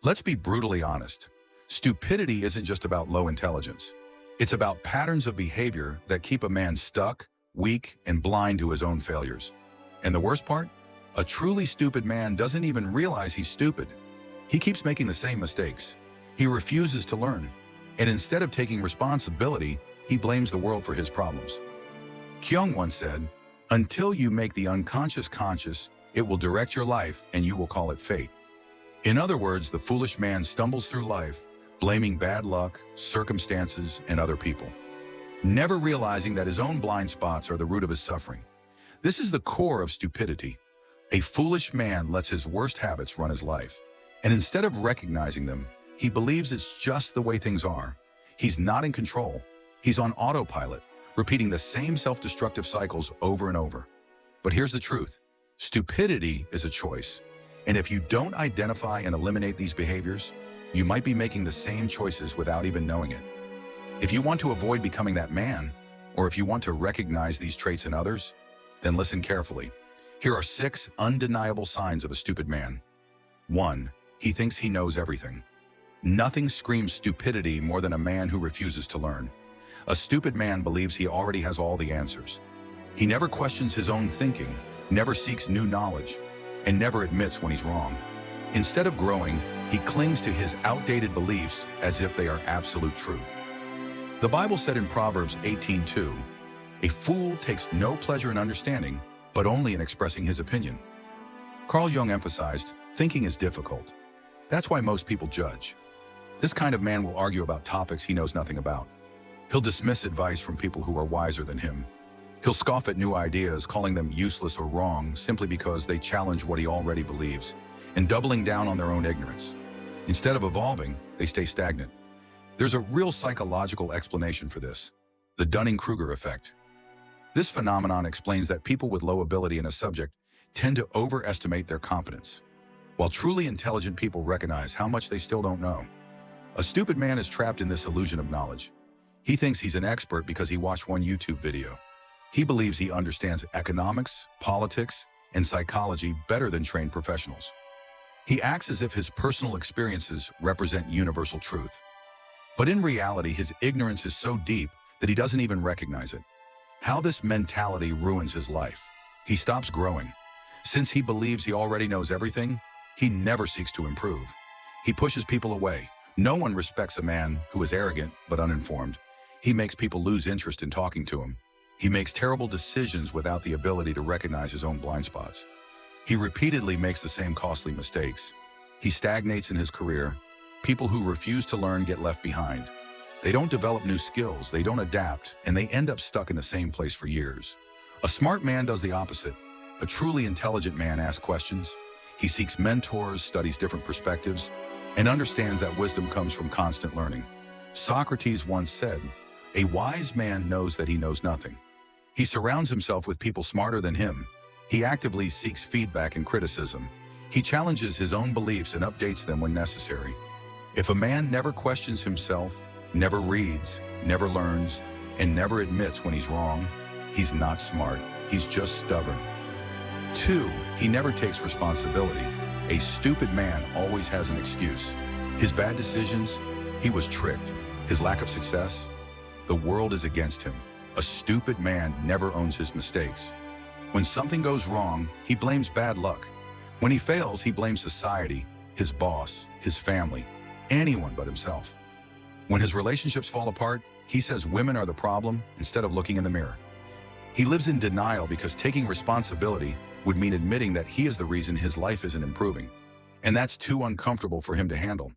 Let's be brutally honest. Stupidity isn't just about low intelligence. It's about patterns of behavior that keep a man stuck, weak, and blind to his own failures. And the worst part? A truly stupid man doesn't even realize he's stupid. He keeps making the same mistakes. He refuses to learn. And instead of taking responsibility, he blames the world for his problems. Jung once said, "Until you make the unconscious conscious, it will direct your life and you will call it fate." In other words, the foolish man stumbles through life, blaming bad luck, circumstances, and other people, never realizing that his own blind spots are the root of his suffering. This is the core of stupidity. A foolish man lets his worst habits run his life, and instead of recognizing them, he believes it's just the way things are. He's not in control. He's on autopilot, repeating the same self-destructive cycles over and over. But here's the truth. Stupidity is a choice. And if you don't identify and eliminate these behaviors, you might be making the same choices without even knowing it. If you want to avoid becoming that man, or if you want to recognize these traits in others, then listen carefully. Here are 6 undeniable signs of a stupid man. 1. He thinks he knows everything. Nothing screams stupidity more than a man who refuses to learn. A stupid man believes he already has all the answers. He never questions his own thinking, never seeks new knowledge, and never admits when he's wrong. Instead of growing, he clings to his outdated beliefs as if they are absolute truth. The Bible said in Proverbs 18:2, "A fool takes no pleasure in understanding, but only in expressing his opinion." Carl Jung emphasized, thinking is difficult. That's why most people judge. This kind of man will argue about topics he knows nothing about. He'll dismiss advice from people who are wiser than him. He'll scoff at new ideas, calling them useless or wrong simply because they challenge what he already believes, and doubling down on their own ignorance. Instead of evolving, they stay stagnant. There's a real psychological explanation for this: the Dunning-Kruger effect. This phenomenon explains that people with low ability in a subject tend to overestimate their competence, while truly intelligent people recognize how much they still don't know. A stupid man is trapped in this illusion of knowledge. He thinks he's an expert because he watched one YouTube video. He believes he understands economics, politics, and psychology better than trained professionals. He acts as if his personal experiences represent universal truth. But in reality, his ignorance is so deep that he doesn't even recognize it. How this mentality ruins his life. He stops growing. Since he believes he already knows everything, he never seeks to improve. He pushes people away. No one respects a man who is arrogant but uninformed. He makes people lose interest in talking to him. He makes terrible decisions without the ability to recognize his own blind spots. He repeatedly makes the same costly mistakes. He stagnates in his career. People who refuse to learn get left behind. They don't develop new skills, they don't adapt, and they end up stuck in the same place for years. A smart man does the opposite. A truly intelligent man asks questions. He seeks mentors, studies different perspectives, and understands that wisdom comes from constant learning. Socrates once said, "A wise man knows that he knows nothing." He surrounds himself with people smarter than him. He actively seeks feedback and criticism. He challenges his own beliefs and updates them when necessary. If a man never questions himself, never reads, never learns, and never admits when he's wrong, he's not smart, he's just stubborn. 2, he never takes responsibility. A stupid man always has an excuse. His bad decisions, he was tricked. His lack of success, the world is against him. A stupid man never owns his mistakes. When something goes wrong, he blames bad luck. When he fails, he blames society, his boss, his family, anyone but himself. When his relationships fall apart, he says women are the problem instead of looking in the mirror. He lives in denial because taking responsibility would mean admitting that he is the reason his life isn't improving. And that's too uncomfortable for him to handle.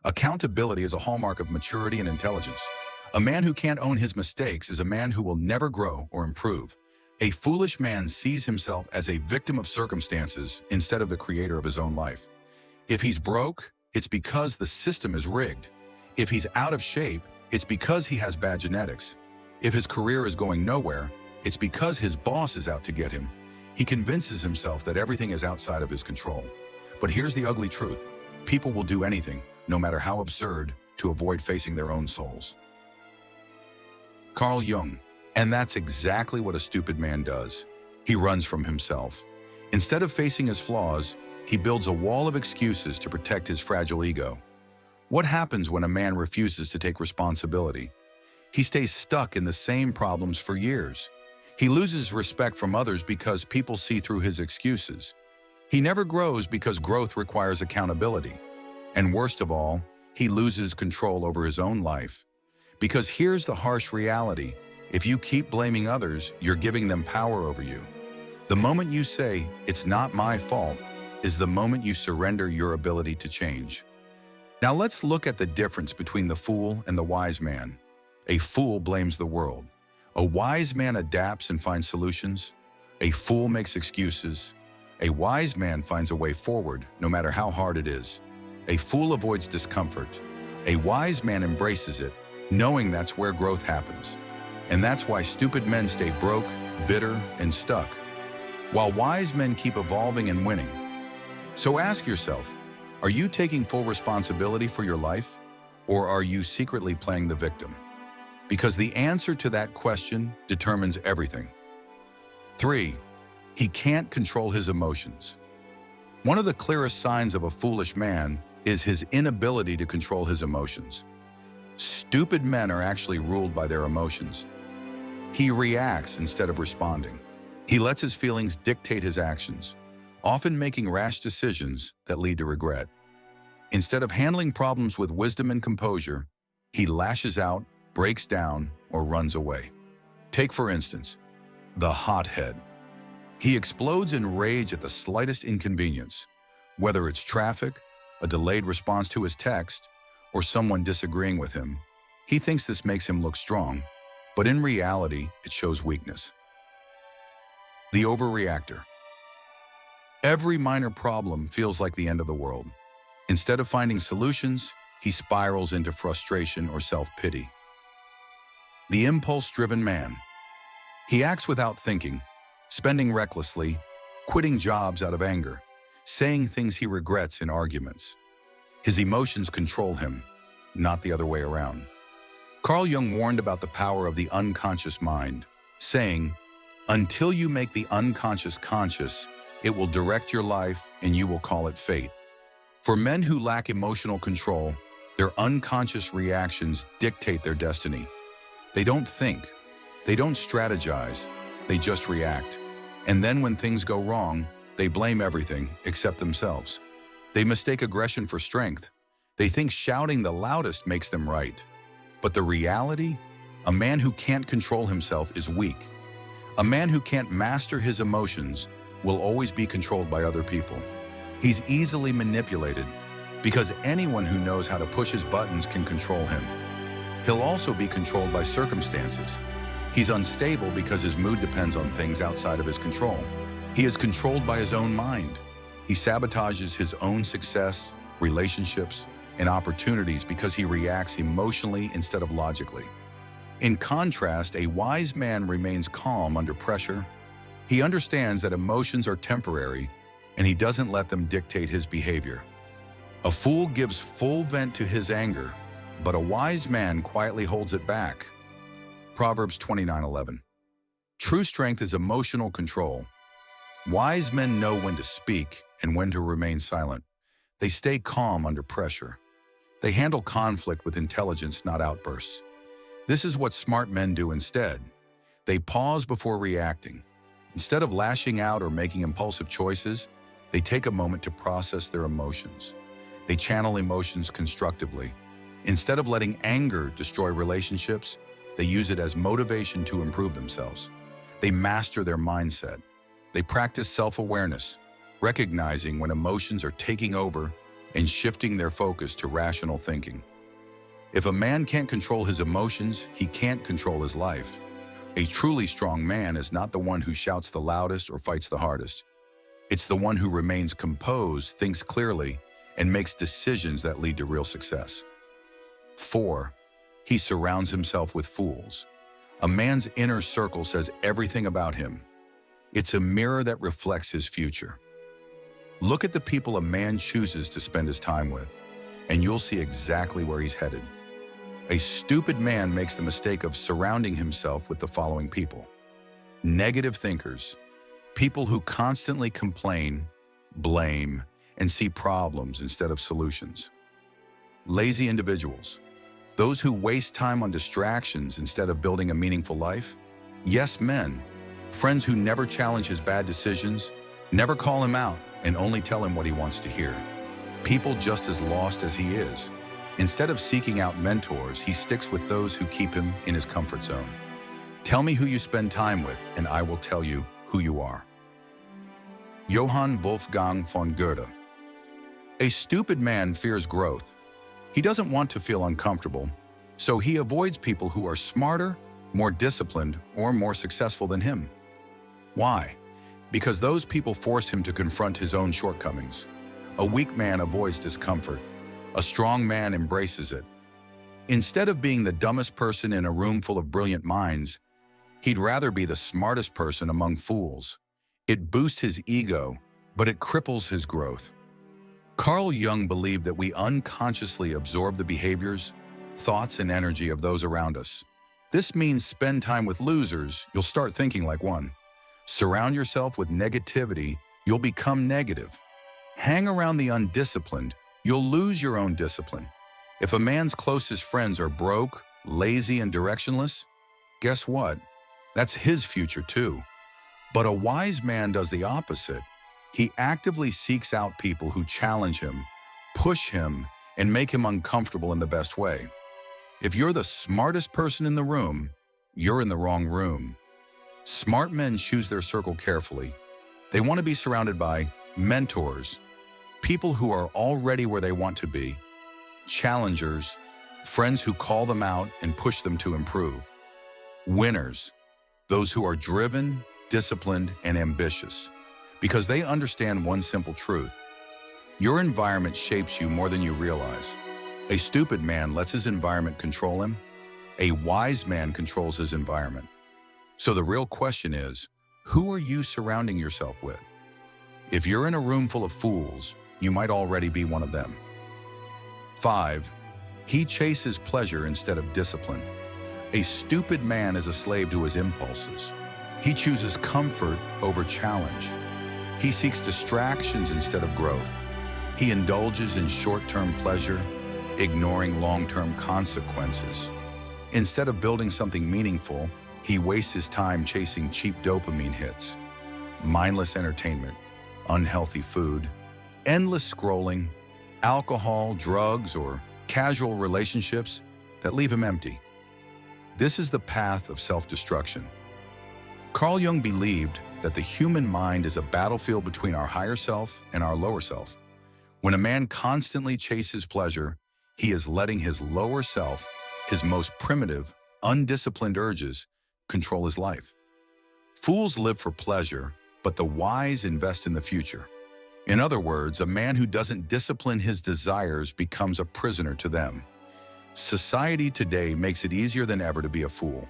Accountability is a hallmark of maturity and intelligence. A man who can't own his mistakes is a man who will never grow or improve. A foolish man sees himself as a victim of circumstances instead of the creator of his own life. If he's broke, it's because the system is rigged. If he's out of shape, it's because he has bad genetics. If his career is going nowhere, it's because his boss is out to get him. He convinces himself that everything is outside of his control. But here's the ugly truth. People will do anything, no matter how absurd, to avoid facing their own souls. Carl Jung. And that's exactly what a stupid man does. He runs from himself. Instead of facing his flaws, He builds a wall of excuses to protect his fragile ego. What happens when a man refuses to take responsibility? He stays stuck in the same problems for years. He loses respect from others because people see through his excuses. He never grows because growth requires accountability. And worst of all, he loses control over his own life. Because here's the harsh reality. If you keep blaming others, you're giving them power over you. The moment you say, "It's not my fault," is the moment you surrender your ability to change. Now let's look at the difference between the fool and the wise man. A fool blames the world. A wise man adapts and finds solutions. A fool makes excuses. A wise man finds a way forward, no matter how hard it is. A fool avoids discomfort. A wise man embraces it, knowing that's where growth happens. And that's why stupid men stay broke, bitter, and stuck, while wise men keep evolving and winning. So ask yourself, are you taking full responsibility for your life, or are you secretly playing the victim? Because the answer to that question determines everything. 3. He can't control his emotions. One of the clearest signs of a foolish man is his inability to control his emotions. Stupid men are actually ruled by their emotions. He reacts instead of responding. He lets his feelings dictate his actions, often making rash decisions that lead to regret. Instead of handling problems with wisdom and composure, he lashes out, breaks down, or runs away. Take, for instance, the hothead. He explodes in rage at the slightest inconvenience, whether it's traffic, a delayed response to his text, or someone disagreeing with him. He thinks this makes him look strong, but in reality, it shows weakness. The overreactor. Every minor problem feels like the end of the world. Instead of finding solutions, he spirals into frustration or self-pity. The impulse-driven man. He acts without thinking, spending recklessly, quitting jobs out of anger, saying things he regrets in arguments. His emotions control him, not the other way around. Carl Jung warned about the power of the unconscious mind, saying, "Until you make the unconscious conscious, it will direct your life and you will call it fate." For men who lack emotional control, their unconscious reactions dictate their destiny. They don't think, they don't strategize, they just react. And then when things go wrong, they blame everything except themselves. They mistake aggression for strength. They think shouting the loudest makes them right. But the reality? A man who can't control himself is weak. A man who can't master his emotions will always be controlled by other people. He's easily manipulated because anyone who knows how to push his buttons can control him. He'll also be controlled by circumstances. He's unstable because his mood depends on things outside of his control. He is controlled by his own mind. He sabotages his own success, relationships, and opportunities because he reacts emotionally instead of logically. In contrast, a wise man remains calm under pressure. He understands that emotions are temporary, and he doesn't let them dictate his behavior. A fool gives full vent to his anger, but a wise man quietly holds it back. Proverbs 29:11. True strength is emotional control. Wise men know when to speak and when to remain silent. They stay calm under pressure. They handle conflict with intelligence, not outbursts. This is what smart men do instead. They pause before reacting. Instead of lashing out or making impulsive choices, they take a moment to process their emotions. They channel emotions constructively. Instead of letting anger destroy relationships, they use it as motivation to improve themselves. They master their mindset. They practice self-awareness, recognizing when emotions are taking over and shifting their focus to rational thinking. If a man can't control his emotions, he can't control his life. A truly strong man is not the one who shouts the loudest or fights the hardest. It's the one who remains composed, thinks clearly, and makes decisions that lead to real success. 4. He surrounds himself with fools. A man's inner circle says everything about him. It's a mirror that reflects his future. Look at the people a man chooses to spend his time with, and you'll see exactly where he's headed. A stupid man makes the mistake of surrounding himself with the following people: negative thinkers, people who constantly complain, blame, and see problems instead of solutions. Lazy individuals, those who waste time on distractions instead of building a meaningful life. Yes men, friends who never challenge his bad decisions, never call him out, and only tell him what he wants to hear. People just as lost as he is. Instead of seeking out mentors, he sticks with those who keep him in his comfort zone. Tell me who you spend time with, and I will tell you who you are. Johann Wolfgang von Goethe. A stupid man fears growth. He doesn't want to feel uncomfortable, so he avoids people who are smarter, more disciplined, or more successful than him. Why? Because those people force him to confront his own shortcomings. A weak man avoids discomfort. A strong man embraces it. Instead of being the dumbest person in a room full of brilliant minds, he'd rather be the smartest person among fools. It boosts his ego, but it cripples his growth. Carl Jung believed that we unconsciously absorb the behaviors, thoughts, and energy of those around us. This means spend time with losers, you'll start thinking like one. Surround yourself with negativity, you'll become negative. Hang around the undisciplined, you'll lose your own discipline. If a man's closest friends are broke, lazy, and directionless, guess what? That's his future too. But a wise man does the opposite. He actively seeks out people who challenge him, push him, and make him uncomfortable in the best way. If you're the smartest person in the room, you're in the wrong room. Smart men choose their circle carefully. They want to be surrounded by mentors, people who are already where they want to be, challengers, friends who call them out and push them to improve, winners, those who are driven, disciplined, and ambitious, because they understand one simple truth. Your environment shapes you more than you realize. A stupid man lets his environment control him. A wise man controls his environment. So the real question is, who are you surrounding yourself with? If you're in a room full of fools, you might already be one of them. 5. He chases pleasure instead of discipline. A stupid man is a slave to his impulses. He chooses comfort over challenge. He seeks distractions instead of growth. He indulges in short-term pleasure, ignoring long-term consequences. Instead of building something meaningful, he wastes his time chasing cheap dopamine hits, mindless entertainment, unhealthy food, endless scrolling, alcohol, drugs, or casual relationships that leave him empty. This is the path of self-destruction. Carl Jung believed that the human mind is a battlefield between our higher self and our lower self. When a man constantly chases pleasure, he is letting his lower self, his most primitive, undisciplined urges, control his life. Fools live for pleasure, but the wise invest in the future. In other words, a man who doesn't discipline his desires becomes a prisoner to them. Society today makes it easier than ever to be a fool.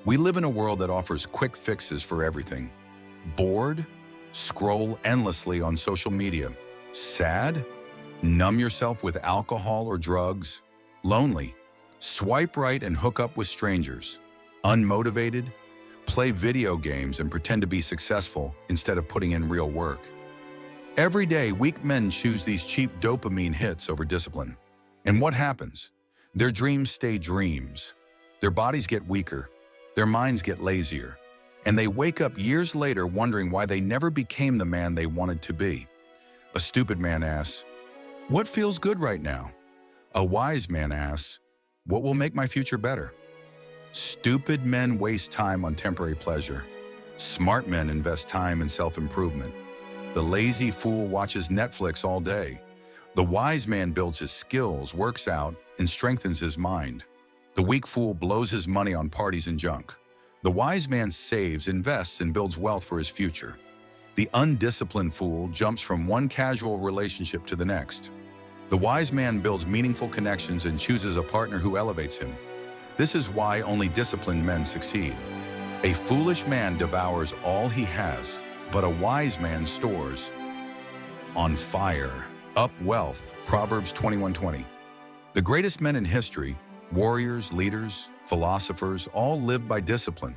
We live in a world that offers quick fixes for everything. Bored? Scroll endlessly on social media. Sad? Numb yourself with alcohol or drugs. Lonely? Swipe right and hook up with strangers. Unmotivated? Play video games and pretend to be successful instead of putting in real work. Every day, weak men choose these cheap dopamine hits over discipline. And what happens? Their dreams stay dreams. Their bodies get weaker. Their minds get lazier. And they wake up years later wondering why they never became the man they wanted to be. A stupid man asks, "What feels good right now?" A wise man asks, "What will make my future better?" Stupid men waste time on temporary pleasure. Smart men invest time in self-improvement. The lazy fool watches Netflix all day. The wise man builds his skills, works out, and strengthens his mind. The weak fool blows his money on parties and junk. The wise man saves, invests, and builds wealth for his future. The undisciplined fool jumps from one casual relationship to the next. The wise man builds meaningful connections and chooses a partner who elevates him. This is why only disciplined men succeed. A foolish man devours all he has, but a wise man stores on fire up wealth. Proverbs 21:20. The greatest men in history, warriors, leaders, philosophers, all lived by discipline.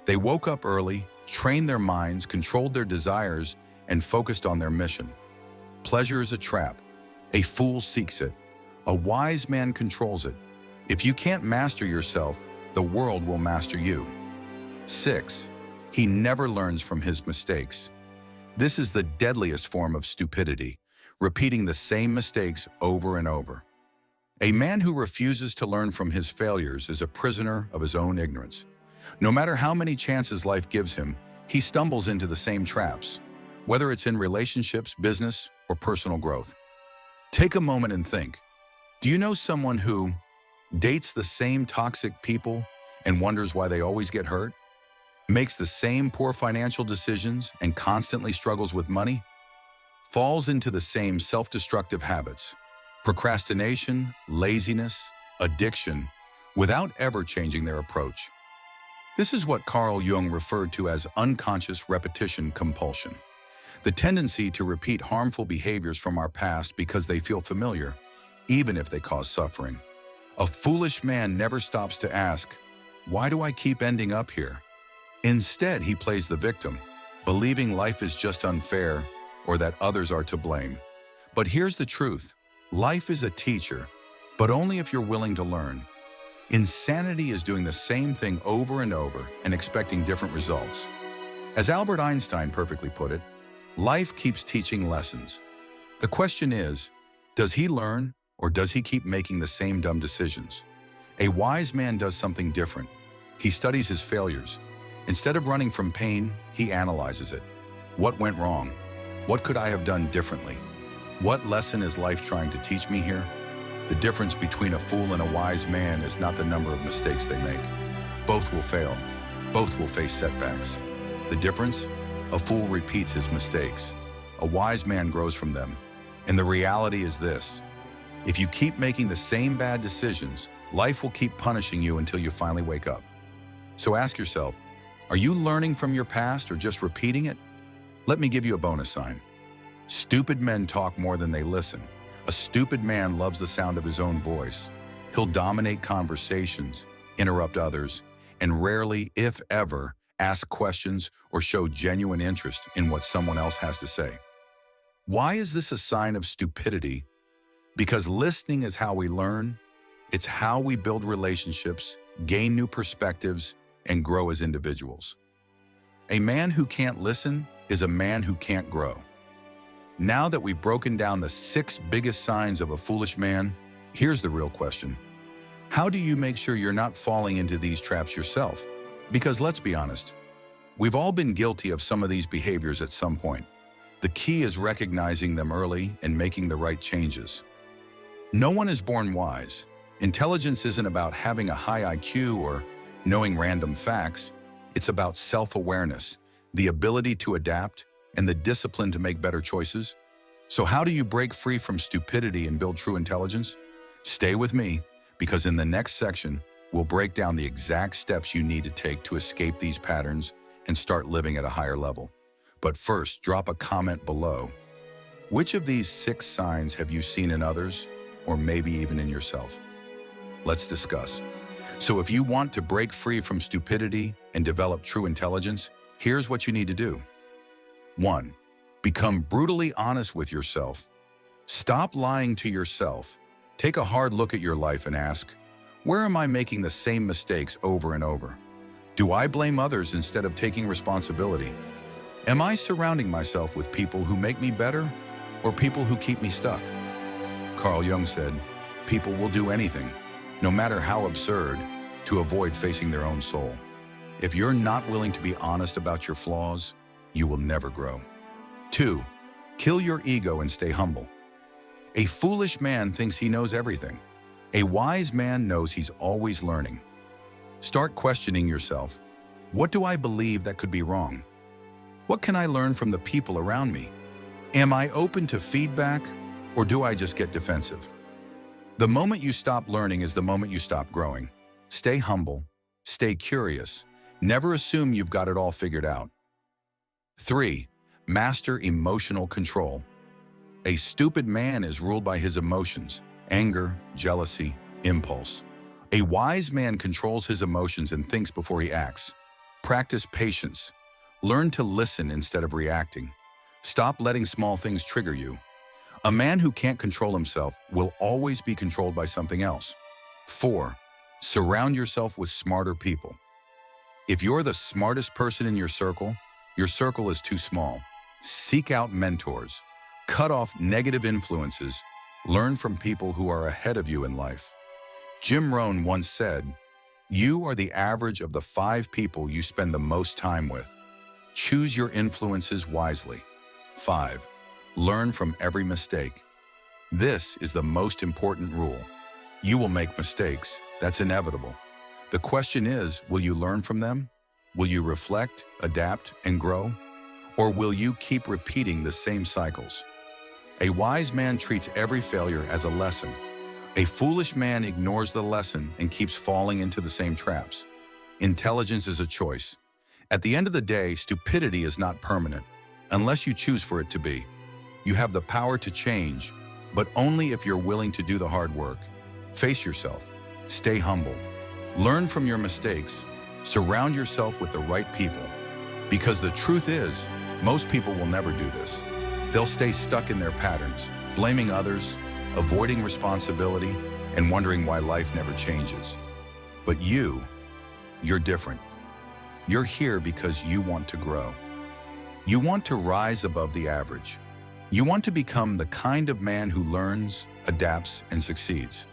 They woke up early, trained their minds, controlled their desires, and focused on their mission. Pleasure is a trap. A fool seeks it. A wise man controls it. If you can't master yourself, the world will master you. 6. He never learns from his mistakes. This is the deadliest form of stupidity, repeating the same mistakes over and over. A man who refuses to learn from his failures is a prisoner of his own ignorance. No matter how many chances life gives him, he stumbles into the same traps, whether it's in relationships, business, or personal growth. Take a moment and think. Do you know someone who dates the same toxic people and wonders why they always get hurt? Makes the same poor financial decisions and constantly struggles with money? Falls into the same self-destructive habits, procrastination, laziness, addiction, without ever changing their approach. This is what Carl Jung referred to as unconscious repetition compulsion, the tendency to repeat harmful behaviors from our past because they feel familiar, even if they cause suffering. A foolish man never stops to ask, "Why do I keep ending up here?" Instead, he plays the victim, believing life is just unfair or that others are to blame. But here's the truth. Life is a teacher, but only if you're willing to learn. Insanity is doing the same thing over and over and expecting different results. As Albert Einstein perfectly put it, life keeps teaching lessons. The question is, does he learn or does he keep making the same dumb decisions? A wise man does something different. He studies his failures. Instead of running from pain, he analyzes it. What went wrong? What could I have done differently? What lesson is life trying to teach me here? The difference between a fool and a wise man is not the number of mistakes they make. Both will fail. Both will face setbacks. The difference? A fool repeats his mistakes. A wise man grows from them. And the reality is this. If you keep making the same bad decisions, life will keep punishing you until you finally wake up. So ask yourself, are you learning from your past or just repeating it? Let me give you a bonus sign. Stupid men talk more than they listen. A stupid man loves the sound of his own voice. He'll dominate conversations, interrupt others, and rarely, if ever, ask questions or show genuine interest in what someone else has to say. Why is this a sign of stupidity? Because listening is how we learn. It's how we build relationships, gain new perspectives, and grow as individuals. A man who can't listen is a man who can't grow. Now that we've broken down the 6 biggest signs of a foolish man, here's the real question. How do you make sure you're not falling into these traps yourself? Because let's be honest, we've all been guilty of some of these behaviors at some point. The key is recognizing them early and making the right changes. No one is born wise. Intelligence isn't about having a high IQ or knowing random facts. It's about self-awareness, the ability to adapt, and the discipline to make better choices. So how do you break free from stupidity and build true intelligence? Stay with me, because in the next section, we'll break down the exact steps you need to take to escape these patterns and start living at a higher level. But first, drop a comment below. Which of these 6 signs have you seen in others, or maybe even in yourself? Let's discuss. So if you want to break free from stupidity and develop true intelligence, here's what you need to do. 1. Become brutally honest with yourself. Stop lying to yourself. Take a hard look at your life and ask, where am I making the same mistakes over and over? Do I blame others instead of taking responsibility? Am I surrounding myself with people who make me better or people who keep me stuck? Carl Jung said, people will do anything, no matter how absurd, to avoid facing their own soul. If you're not willing to be honest about your flaws, you will never grow. 2. Kill your ego and stay humble. A foolish man thinks he knows everything. A wise man knows he's always learning. Start questioning yourself. What do I believe that could be wrong? What can I learn from the people around me? Am I open to feedback, or do I just get defensive? The moment you stop learning is the moment you stop growing. Stay humble, stay curious, never assume you've got it all figured out. 3. Master emotional control. A stupid man is ruled by his emotions, anger, jealousy, impulse. A wise man controls his emotions and thinks before he acts. Practice patience. Learn to listen instead of reacting. Stop letting small things trigger you. A man who can't control himself will always be controlled by something else. 4. Surround yourself with smarter people. If you're the smartest person in your circle is too small. Seek out mentors. Cut off negative influences. Learn from people who are ahead of you in life. Jim Rohn once said, "You are the average of the 5 people you spend the most time with." Choose your influences wisely. 5. Learn from every mistake. This is the most important rule. You will make mistakes. That's inevitable. The question is, will you learn from them? Will you reflect, adapt, and grow? Or will you keep repeating the same cycles? A wise man treats every failure as a lesson. A foolish man ignores the lesson and keeps falling into the same traps. Intelligence is a choice. At the end of the day, stupidity is not permanent, unless you choose for it to be. You have the power to change, but only if you're willing to do the hard work. Face yourself. Stay humble. Learn from your mistakes. Surround yourself with the right people. Because the truth is, most people will never do this. They'll stay stuck in their patterns, blaming others, avoiding responsibility, and wondering why life never changes. But you're different. You're here because you want to grow. You want to rise above the average. You want to become the kind of man who learns, adapts, and succeeds.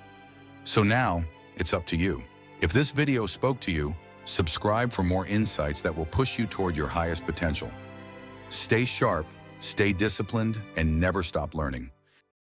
So now, it's up to you. If this video spoke to you, subscribe for more insights that will push you toward your highest potential. Stay sharp, stay disciplined, and never stop learning.